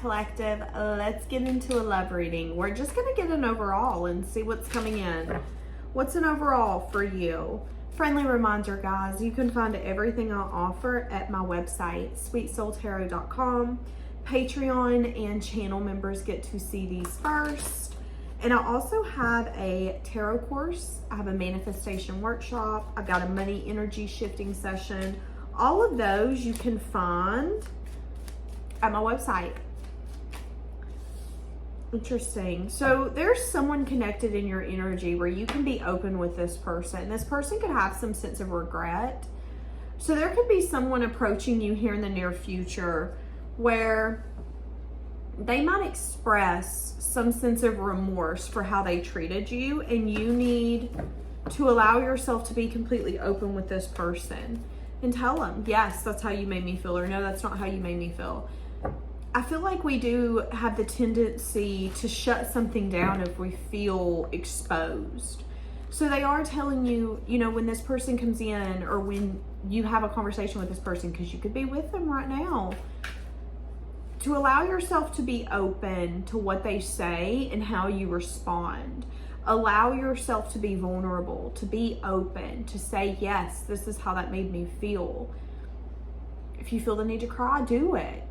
Collective. Let's get into a love reading. We're just going to get an overall and see what's coming in. What's an overall for you? Friendly reminder, guys, you can find everything I offer at my website, sweetsoultarot.com. Patreon and channel members get to see these first. And I also have a tarot course. I have a manifestation workshop. I've got a money energy shifting session. All of those you can find at my website. Interesting. So there's someone connected in your energy where you can be open with this person. This person could have some sense of regret. So there could be someone approaching you here in the near future where they might express some sense of remorse for how they treated you, and you need to allow yourself to be completely open with this person and tell them, yes, that's how you made me feel, or no, that's not how you made me feel. I feel like we do have the tendency to shut something down if we feel exposed. So they are telling you, you know, when this person comes in or when you have a conversation with this person, because you could be with them right now, to allow yourself to be open to what they say and how you respond. Allow yourself to be vulnerable, to be open, to say, yes, this is how that made me feel. If you feel the need to cry, do it.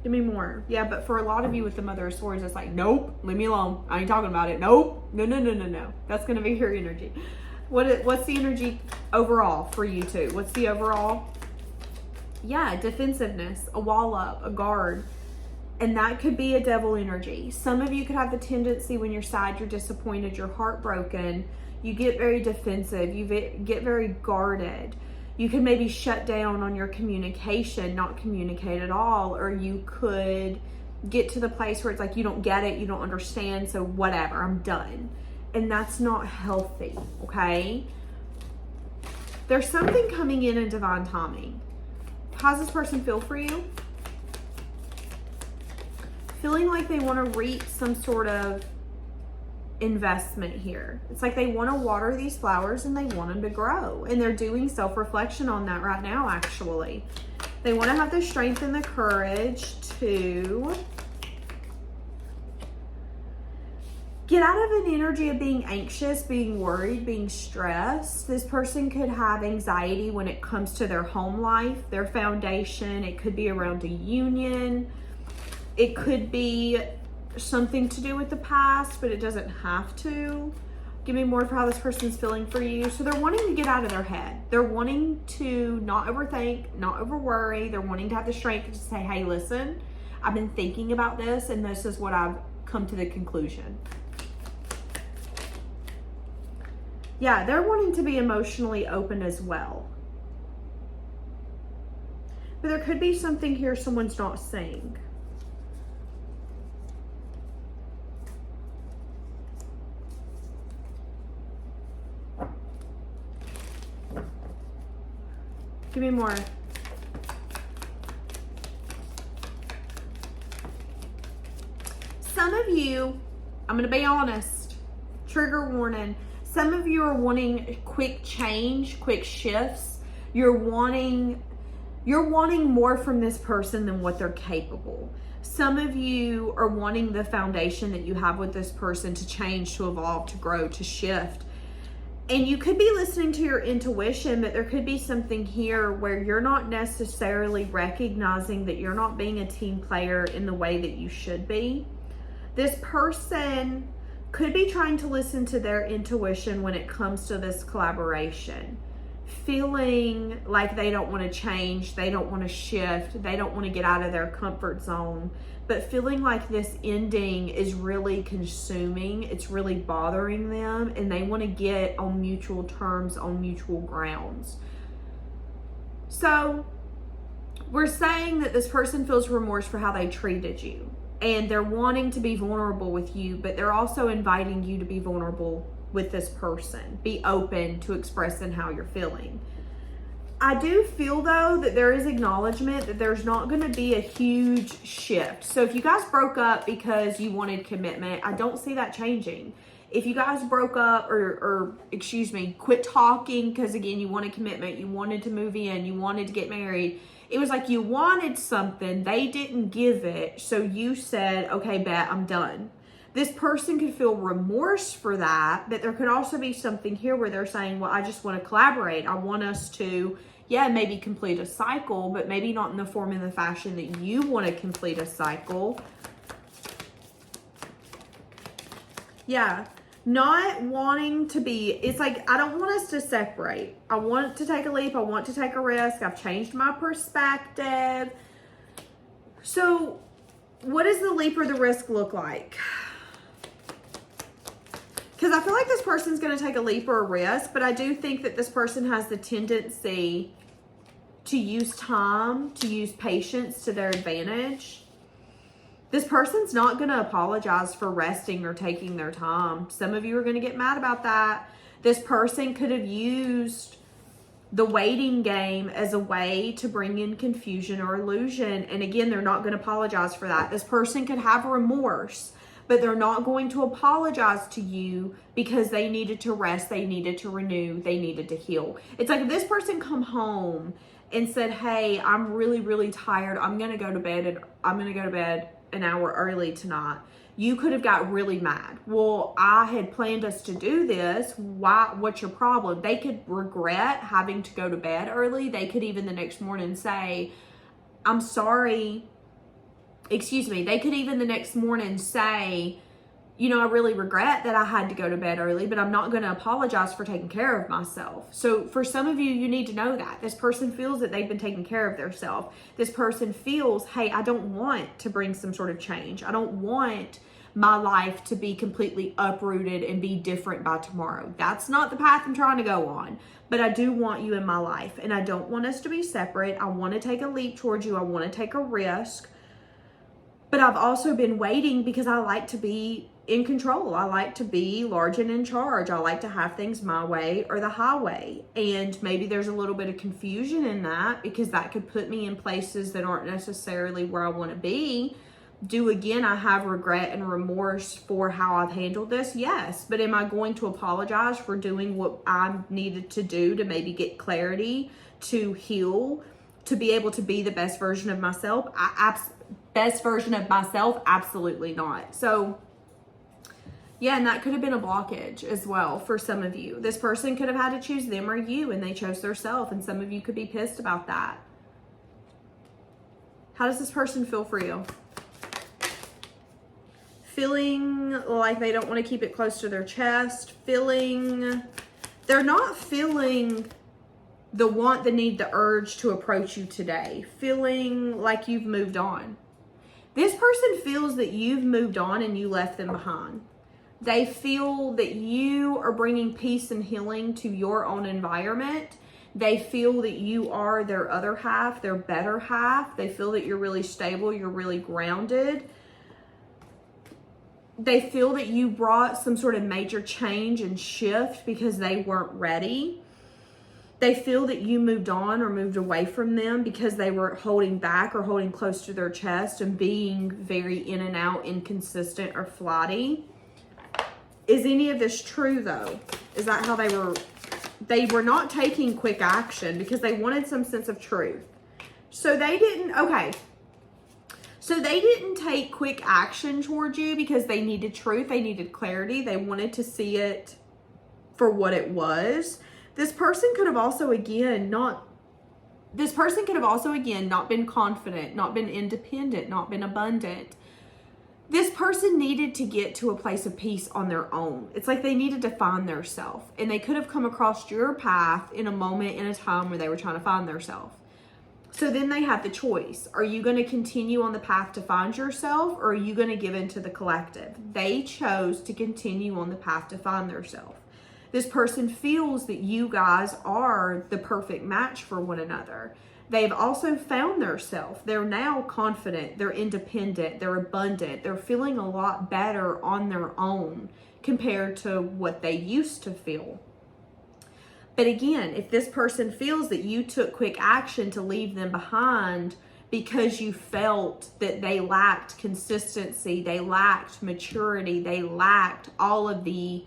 Give me more. Yeah, but for a lot of you with the Mother of Swords, it's like, nope, leave me alone. I ain't talking about it. Nope. No. That's going to be your energy. What's the energy overall for you two? What's the overall? Yeah, defensiveness, a wall up, a guard. And that could be a devil energy. Some of you could have the tendency when you're sad, you're disappointed, you're heartbroken, you get very defensive, you get very guarded. You could maybe shut down on your communication, not communicate at all, or you could get to the place where it's like, you don't get it, you don't understand, so whatever, I'm done. And that's not healthy, okay? There's something coming in divine timing. How's this person feel for you? Feeling like they want to reach some sort of investment here. It's like they want to water these flowers and they want them to grow. And they're doing self-reflection on that right now, actually. They want to have the strength and the courage to get out of an energy of being anxious, being worried, being stressed. This person could have anxiety when it comes to their home life, their foundation. It could be around a union. It could be something to do with the past, but it doesn't have to. Give me more for how this person's feeling for you. So they're wanting to get out of their head. They're wanting to not overthink, not over worry. They're wanting to have the strength to say, hey, listen, I've been thinking about this and this is what I've come to the conclusion. Yeah, they're wanting to be emotionally open as well. But there could be something here someone's not saying. Give me more. Some of you, I'm going to be honest, trigger warning. Some of you are wanting quick change, quick shifts. You're wanting more from this person than what they're capable. Some of you are wanting the foundation that you have with this person to change, to evolve, to grow, to shift. And you could be listening to your intuition, but there could be something here where you're not necessarily recognizing that you're not being a team player in the way that you should be. This person could be trying to listen to their intuition when it comes to this collaboration. Feeling like they don't want to change, they don't want to shift, they don't want to get out of their comfort zone, but feeling like this ending is really consuming, it's really bothering them, and they want to get on mutual terms, on mutual grounds. So we're saying that this person feels remorse for how they treated you, and they're wanting to be vulnerable with you, but they're also inviting you to be vulnerable with this person. Be open to expressing how you're feeling. I do feel though that there is acknowledgement that there's not going to be a huge shift. So if you guys broke up because you wanted commitment, I don't see that changing. If you guys broke up quit talking because again, you wanted commitment, you wanted to move in, you wanted to get married, It was like you wanted something, they didn't give it, so you said, okay, bet, I'm done. This person could feel remorse for that, but there could also be something here where they're saying, well, I just want to collaborate. I want us to, yeah, maybe complete a cycle, but maybe not in the form and the fashion that you want to complete a cycle. Yeah, not wanting to be, it's like, I don't want us to separate. I want to take a leap. I want to take a risk. I've changed my perspective. So what does the leap or the risk look like? Because I feel like this person's going to take a leap or a risk, but I do think that this person has the tendency to use time, to use patience to their advantage. This person's not going to apologize for resting or taking their time. Some of you are going to get mad about that. This person could have used the waiting game as a way to bring in confusion or illusion. And again, they're not going to apologize for that. This person could have remorse, but they're not going to apologize to you because they needed to rest, they needed to renew, they needed to heal. It's like if this person come home and said, hey, I'm really, really tired. I'm going to go to bed an hour early tonight. You could have got really mad. Well, I had planned us to do this. Why? What's your problem? They could regret having to go to bed early. They could even the next morning say, I'm sorry. Excuse me. They could even the next morning say, you know, I really regret that I had to go to bed early, but I'm not going to apologize for taking care of myself. So for some of you, you need to know that this person feels that they've been taking care of themselves. This person feels, hey, I don't want to bring some sort of change. I don't want my life to be completely uprooted and be different by tomorrow. That's not the path I'm trying to go on, but I do want you in my life and I don't want us to be separate. I want to take a leap towards you. I want to take a risk, but I've also been waiting because I like to be in control. I like to be large and in charge. I like to have things my way or the highway. And maybe there's a little bit of confusion in that because that could put me in places that aren't necessarily where I want to be. Again, I have regret and remorse for how I've handled this? Yes. But am I going to apologize for doing what I needed to do to maybe get clarity, to heal, to be able to be the best version of myself? Absolutely not. So yeah, and that could have been a blockage as well for some of you. This person could have had to choose them or you, and they chose theirself, and some of you could be pissed about that. How does this person feel for you? Feeling like they don't want to keep it close to their chest. They're not feeling the want, the need, the urge to approach you today. Feeling like you've moved on. This person feels that you've moved on and you left them behind. They feel that you are bringing peace and healing to your own environment. They feel that you are their other half, their better half. They feel that you're really stable, you're really grounded. They feel that you brought some sort of major change and shift because they weren't ready. They feel that you moved on or moved away from them because they were holding back or holding close to their chest and being very in and out, inconsistent or flighty. Is any of this true though? Is that how they were not taking quick action because they wanted some sense of truth. So they didn't take quick action towards you because they needed truth. They needed clarity. They wanted to see it for what it was. This person could have also again not been confident, not been independent, not been abundant. This person needed to get to a place of peace on their own. It's like they needed to find their self, and they could have come across your path in a moment, in a time where they were trying to find their self. So then they had the choice. Are you going to continue on the path to find yourself, or are you going to give into the collective? They chose to continue on the path to find their self. This person feels that you guys are the perfect match for one another. They've also found their self. They're now confident, they're independent, they're abundant. They're feeling a lot better on their own compared to what they used to feel. But again, if this person feels that you took quick action to leave them behind because you felt that they lacked consistency, they lacked maturity, they lacked all of the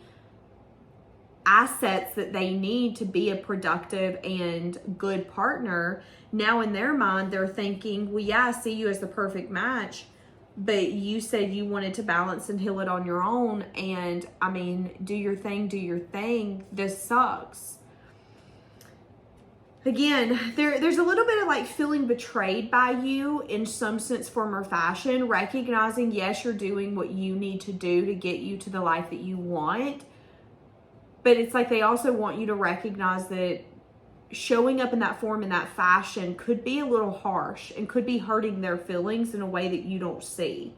assets that they need to be a productive and good partner. Now in their mind, they're thinking, well, yeah, I see you as the perfect match, but you said you wanted to balance and heal it on your own. And I mean, do your thing, do your thing. This sucks. Again, there's a little bit of like feeling betrayed by you in some sense, form, or fashion, recognizing, yes, you're doing what you need to do to get you to the life that you want. But it's like they also want you to recognize that showing up in that form, in that fashion, could be a little harsh and could be hurting their feelings in a way that you don't see.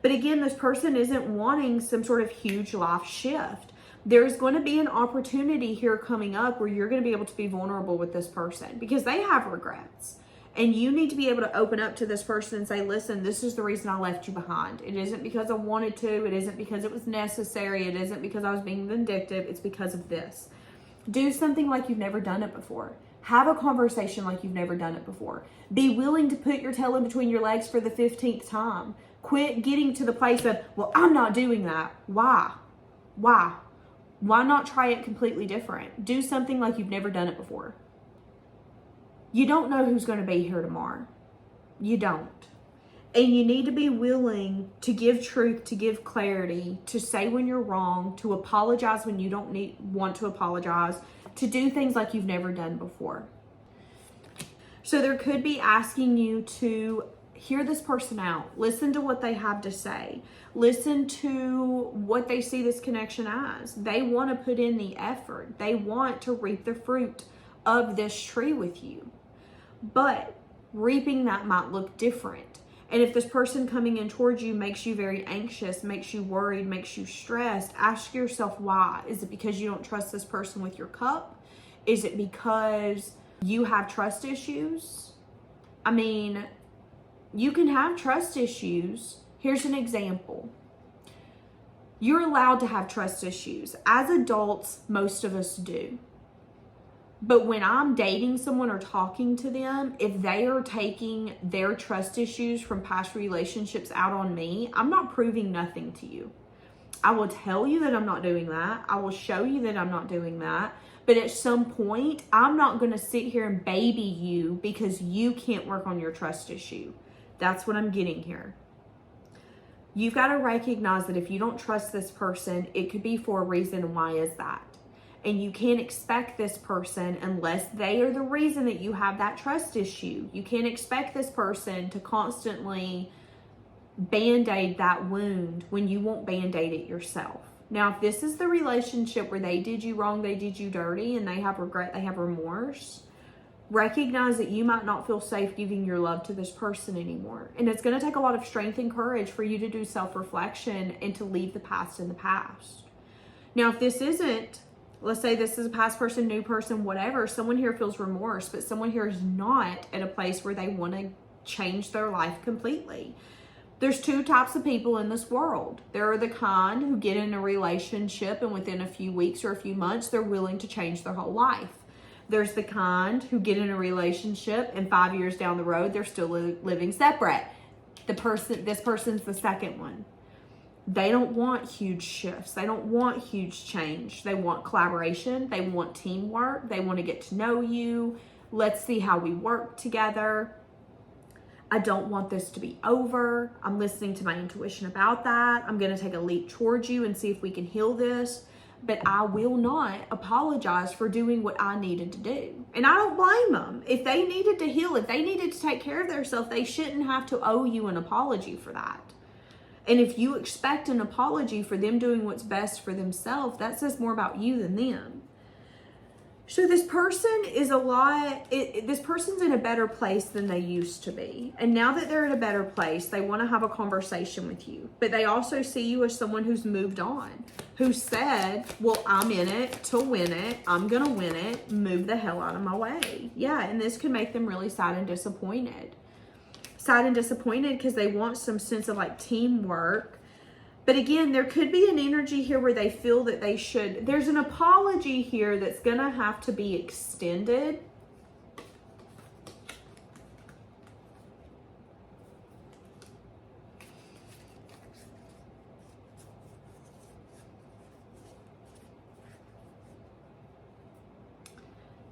But again, this person isn't wanting some sort of huge life shift. There's going to be an opportunity here coming up where you're going to be able to be vulnerable with this person because they have regrets. And you need to be able to open up to this person and say, listen, this is the reason I left you behind. It isn't because I wanted to. It isn't because it was necessary. It isn't because I was being vindictive. It's because of this. Do something like you've never done it before. Have a conversation like you've never done it before. Be willing to put your tail in between your legs for the 15th time. Quit getting to the place of, well, I'm not doing that. Why? Why not try it completely different? Do something like you've never done it before. You don't know who's going to be here tomorrow. You don't. And you need to be willing to give truth, to give clarity, to say when you're wrong, to apologize when you don't want to apologize, to do things like you've never done before. So there could be asking you to hear this person out. Listen to what they have to say. Listen to what they see this connection as. They want to put in the effort. They want to reap the fruit of this tree with you. But reaping that might look different. And if this person coming in towards you makes you very anxious, makes you worried, makes you stressed, ask yourself why. Is it because you don't trust this person with your cup? Is it because you have trust issues? I mean, you can have trust issues. Here's an example. You're allowed to have trust issues. As adults, most of us do. But when I'm dating someone or talking to them, if they are taking their trust issues from past relationships out on me, I'm not proving nothing to you. I will tell you that I'm not doing that. I will show you that I'm not doing that. But at some point, I'm not going to sit here and baby you because you can't work on your trust issue. That's what I'm getting here. You've got to recognize that if you don't trust this person, it could be for a reason. And why is that? And you can't expect this person unless they are the reason that you have that trust issue. You can't expect this person to constantly band-aid that wound when you won't band-aid it yourself. Now, if this is the relationship where they did you wrong, they did you dirty, and they have regret, they have remorse, recognize that you might not feel safe giving your love to this person anymore. And it's going to take a lot of strength and courage for you to do self-reflection and to leave the past in the past. Now, if this isn't, let's say this is a past person, new person, whatever, someone here feels remorse, but someone here is not at a place where they want to change their life completely. There's two types of people in this world. There are the kind who get in a relationship and within a few weeks or a few months, they're willing to change their whole life. There's the kind who get in a relationship and 5 years down the road, they're still living separate. This person's the second one. They don't want huge shifts. They don't want huge change. They want collaboration. They want teamwork. They want to get to know you. Let's see how we work together. I don't want this to be over. I'm listening to my intuition about that. I'm going to take a leap towards you and see if we can heal this. But I will not apologize for doing what I needed to do. And I don't blame them. If they needed to heal, if they needed to take care of themselves, they shouldn't have to owe you an apology for that. And if you expect an apology for them doing what's best for themselves, that says more about you than them. So this person is this person's in a better place than they used to be. And now that they're in a better place, they want to have a conversation with you. But they also see you as someone who's moved on, who said, well, I'm in it to win it. I'm going to win it. Move the hell out of my way. Yeah, and this could make them really sad and disappointed. Sad and disappointed because they want some sense of like teamwork. But again, there could be an energy here where they feel that they should. There's an apology here that's going to have to be extended.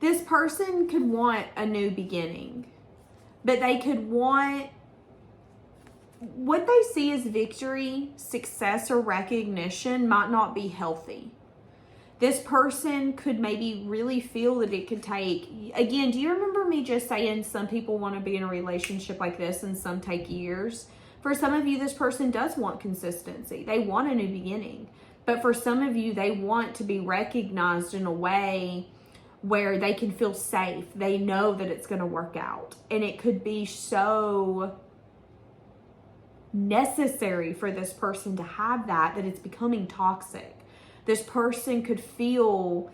This person could want a new beginning, but they could want what they see as victory, success, or recognition might not be healthy. This person could maybe really feel that it could take, again, do you remember me just saying some people want to be in a relationship like this and some take years? For some of you, this person does want consistency. They want a new beginning. But for some of you, they want to be recognized in a way where they can feel safe. They know that it's going to work out. And it could be so necessary for this person to have that it's becoming toxic. This person could feel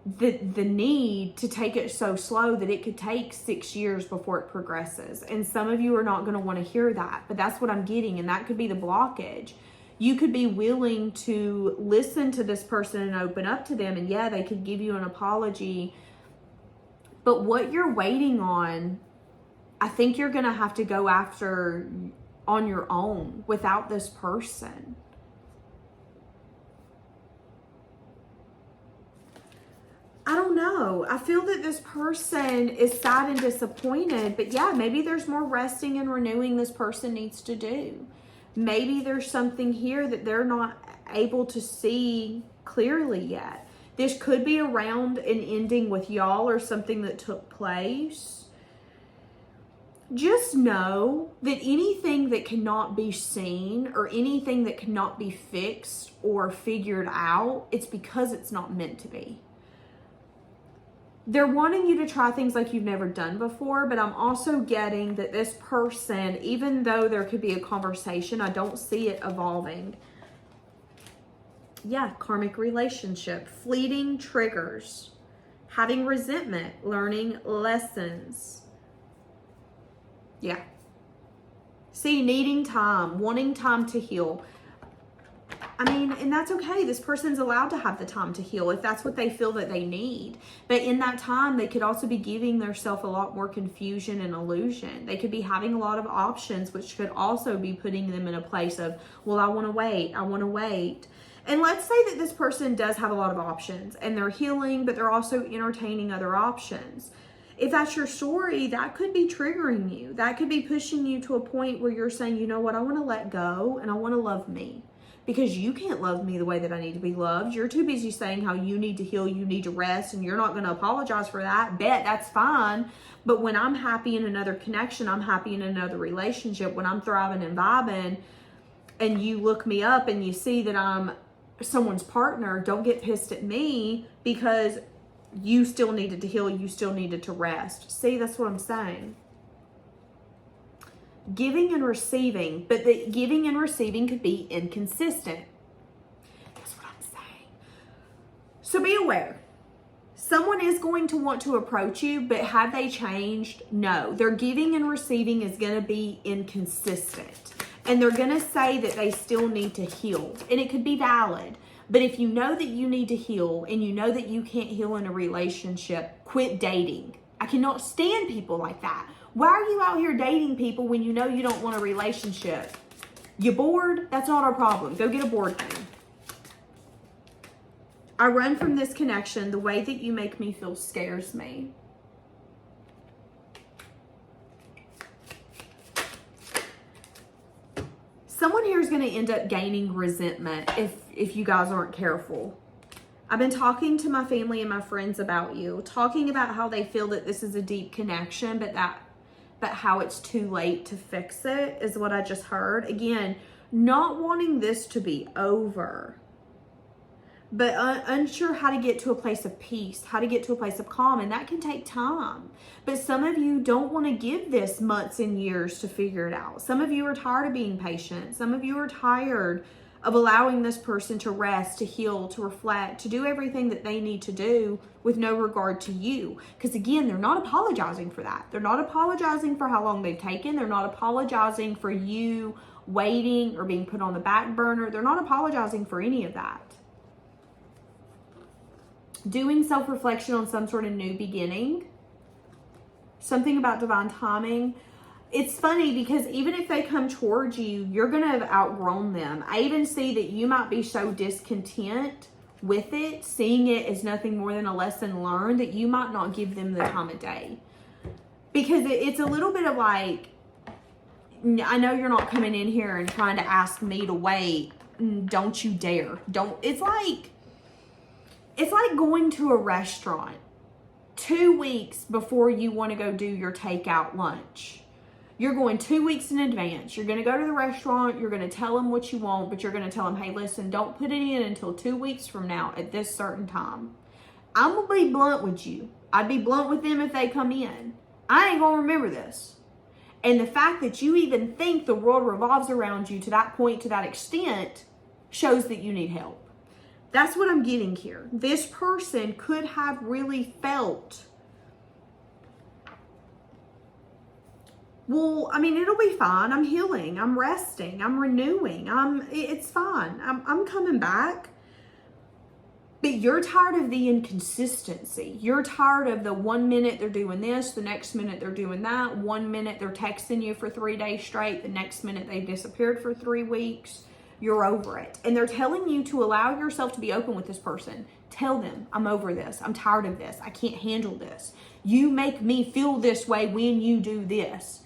the need to take it so slow that it could take 6 years before it progresses. And some of you are not going to want to hear that, but that's what I'm getting. And that could be the blockage. You could be willing to listen to this person and open up to them. And yeah, they could give you an apology. But what you're waiting on, I think you're going to have to go after on your own without this person. I don't know. I feel that this person is sad and disappointed, but yeah, maybe there's more resting and renewing this person needs to do. Maybe there's something here that they're not able to see clearly yet. This could be around an ending with y'all or something that took place. Just know that anything that cannot be seen or anything that cannot be fixed or figured out, it's because it's not meant to be. They're wanting you to try things like you've never done before, but I'm also getting that this person, even though there could be a conversation, I don't see it evolving. Yeah, karmic relationship, fleeting triggers, having resentment, learning lessons. Yeah. See, needing time, wanting time to heal. I mean, and that's okay. This person's allowed to have the time to heal if that's what they feel that they need. But in that time, they could also be giving themselves a lot more confusion and illusion. They could be having a lot of options, which could also be putting them in a place of, well, I want to wait. I want to wait. And let's say that this person does have a lot of options and they're healing, but they're also entertaining other options. If that's your story, that could be triggering you. That could be pushing you to a point where you're saying, you know what, I want to let go and I want to love me. Because you can't love me the way that I need to be loved. You're too busy saying how you need to heal, you need to rest, and you're not going to apologize for that. Bet that's fine. But when I'm happy in another connection, I'm happy in another relationship, when I'm thriving and vibing, and you look me up and you see that I'm someone's partner, don't get pissed at me because you still needed to heal, you still needed to rest. See, that's what I'm saying. Giving and receiving, but the giving and receiving could be inconsistent. That's what I'm saying. So be aware. Someone is going to want to approach you, but have they changed? No. Their giving and receiving is going to be inconsistent. And they're going to say that they still need to heal. And it could be valid. But if you know that you need to heal and you know that you can't heal in a relationship, quit dating. I cannot stand people like that. Why are you out here dating people when you know you don't want a relationship? You bored? That's not our problem. Go get a board game. I run from this connection. The way that you make me feel scares me. Someone here is going to end up gaining resentment if you guys aren't careful. I've been talking to my family and my friends about you, talking about how they feel that this is a deep connection, but how it's too late to fix it is what I just heard. Again, not wanting this to be over, but unsure how to get to a place of peace, how to get to a place of calm, and that can take time. But some of you don't want to give this months and years to figure it out. Some of you are tired of being patient. Some of you are tired of allowing this person to rest, to heal, to reflect, to do everything that they need to do with no regard to you. Because again, they're not apologizing for that. They're not apologizing for how long they've taken. They're not apologizing for you waiting or being put on the back burner. They're not apologizing for any of that. Doing self-reflection on some sort of new beginning. Something about divine timing. It's funny because even if they come towards you, you're going to have outgrown them. I even see that you might be so discontent with it, seeing it as nothing more than a lesson learned, that you might not give them the time of day. Because it's a little bit of like, I know you're not coming in here and trying to ask me to wait. Don't you dare. Don't. It's like going to a restaurant 2 weeks before you want to go do your takeout lunch. You're going 2 weeks in advance. You're going to go to the restaurant. You're going to tell them what you want, but you're going to tell them, hey, listen, don't put it in until 2 weeks from now at this certain time. I'm going to be blunt with you. I'd be blunt with them if they come in. I ain't going to remember this. And the fact that you even think the world revolves around you to that point, to that extent, shows that you need help. That's what I'm getting here. This person could have really felt, well, I mean, it'll be fine. I'm healing. I'm resting. I'm renewing. It's fine. I'm coming back. But you're tired of the inconsistency. You're tired of the 1 minute they're doing this, the next minute they're doing that. 1 minute they're texting you for 3 days straight. The next minute they disappeared for 3 weeks. You're over it. And they're telling you to allow yourself to be open with this person. Tell them, I'm over this. I'm tired of this. I can't handle this. You make me feel this way when you do this.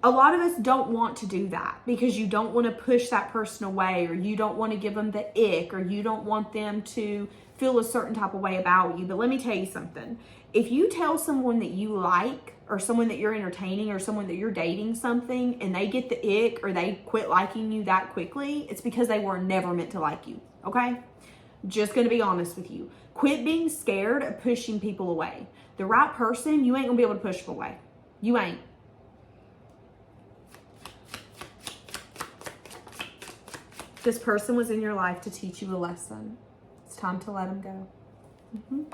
A lot of us don't want to do that because you don't want to push that person away, or you don't want to give them the ick, or you don't want them to feel a certain type of way about you. But let me tell you something. If you tell someone that you like, or someone that you're entertaining, or someone that you're dating something, and they get the ick or they quit liking you that quickly, it's because they were never meant to like you, okay? Just going to be honest with you. Quit being scared of pushing people away. The right person, you ain't going to be able to push them away. You ain't. This person was in your life to teach you a lesson. It's time to let them go.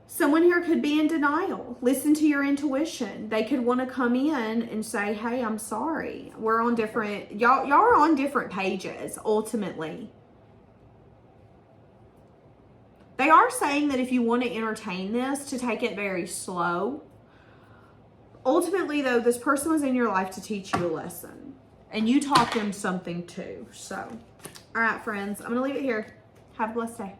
Someone here could be in denial. Listen to your intuition. They could want to come in and say, hey, I'm sorry. We're on different, y'all are on different pages, ultimately. They are saying that if you want to entertain this, to take it very slow. Ultimately, though, this person was in your life to teach you a lesson. And you taught them something too. So, all right, friends, I'm going to leave it here. Have a blessed day.